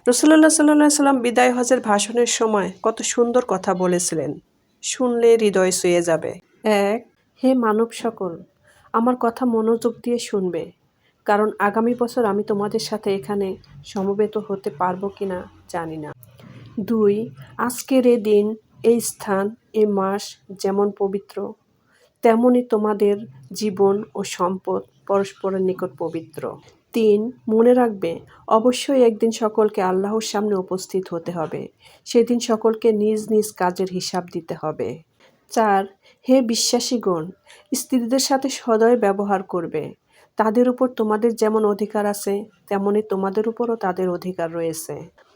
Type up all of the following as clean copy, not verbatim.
রাসূলুল্লাহ সাল্লাল্লাহু আলাইহি সাল্লাম বিদায় হজের ভাষণের সময় কত সুন্দর কথা বলেছিলেন, শুনলে হৃদয় ছুঁয়ে যাবে। এক, হে মানব সকল, আমার কথা মনোযোগ দিয়ে শুনবে, কারণ আগামী বছর আমি তোমাদের সাথে এখানে সমবেত হতে পারবো কিনা জানি না। দুই, আজকের এ দিন, এই স্থান, এ মাস যেমন পবিত্র, তেমনি তোমাদের জীবন ও সম্পদ পরস্পরের নিকট পবিত্র। তিন, মনে রাখবে, অবশ্যই একদিন সকলকে আল্লাহর সামনে উপস্থিত হতে হবে। সেদিন সকলকে নিজ নিজ কাজের হিসাব দিতে হবে। চার, হে বিশ্বাসীগণ, স্ত্রীদের সাথে সদয় ব্যবহার করবে। তাদের উপর তোমাদের যেমন অধিকার আছে, তেমনি তোমাদের উপরও তাদের অধিকার রয়েছে।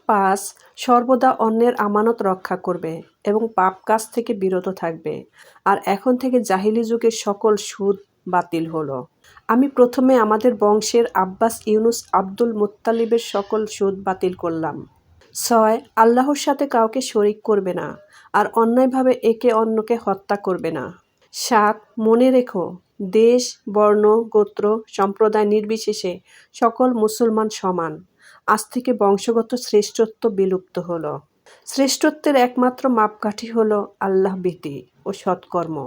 পাঁচ, সর্বদা অন্যের আমানত রক্ষা করবে এবং পাপ কাজ থেকে বিরত থাকবে। আর এখন থেকে জাহিলি যুগের সকল সুদ বাতিল হলো। আমি প্রথমে আমাদের বংশের আব্বাস ইউনুস আব্দুল মুত্তালিবের সকল সুদ বাতিল করলাম। ছয়, আল্লাহর সাথে কাউকে শরিক করবে না আর অন্যায়ভাবে একে অন্যকে হত্যা করবে না। সাত, মনে রেখো, দেশ, বর্ণ, গোত্র, সম্প্রদায় নির্বিশেষে সকল মুসলমান সমান। আজ থেকে বংশগত শ্রেষ্ঠত্ব বিলুপ্ত হলো। শ্রেষ্ঠত্বের একমাত্র মাপকাঠি হলো আল্লাহ ভীতি ও সৎকর্ম।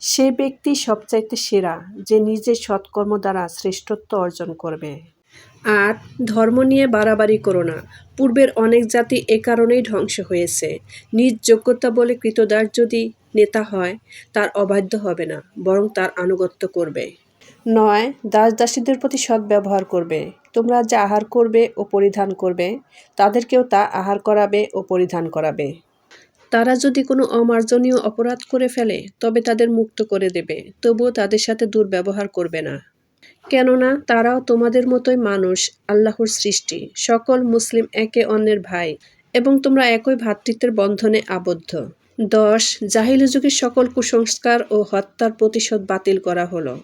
সে ব্যক্তি সবচাইতে সেরা যে নিজের সৎকর্ম দ্বারা শ্রেষ্ঠত্ব অর্জন করবে। আট, ধর্ম নিয়ে বাড়াবাড়ি করো না। পূর্বের অনেক জাতি এ কারণেই ধ্বংস হয়েছে। নিজ যোগ্যতা বলে কৃতদাস যদি নেতা হয়, তার অবাধ্য হবে না, বরং তার আনুগত্য করবে। নয়, দাস দাসীদের প্রতি সৎ ব্যবহার করবে। তোমরা যা আহার করবে ও পরিধান করবে, তাদেরকেও তা আহার করাবে ও পরিধান করাবে। তারা যদি কোনো অমার্জনীয় অপরাধ করে ফেলে, তবে তাদের মুক্ত করে দেবে, তবুও তাদের সাথে দুর্ব্যবহার করবে না। কেননা তারাও তোমাদের মতোই মানুষ, আল্লাহর সৃষ্টি। সকল মুসলিম একে অন্যের ভাই এবং তোমরা একই ভ্রাতৃত্বের বন্ধনে আবদ্ধ। 10, জাহিলি যুগের সকল কুসংস্কার ও হত্যার প্রতিশোধ বাতিল করা হলো।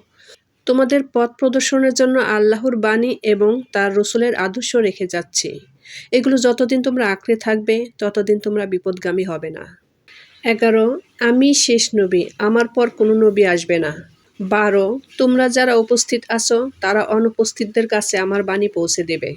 তোমাদের পথ প্রদর্শনের জন্য আল্লাহর বাণী এবং তার রসুলের আদর্শ রেখে যাচ্ছি। এগুলো যতদিন তোমরা আঁকড়ে থাকবে, ততদিন তোমরা বিপদগামী হবে না। 11, আমি শেষ নবী, আমার পর কোনো নবী আসবে না। 12, তোমরা যারা উপস্থিত আছো তারা অনুপস্থিতদের কাছে আমার বাণী পৌঁছে দেবে।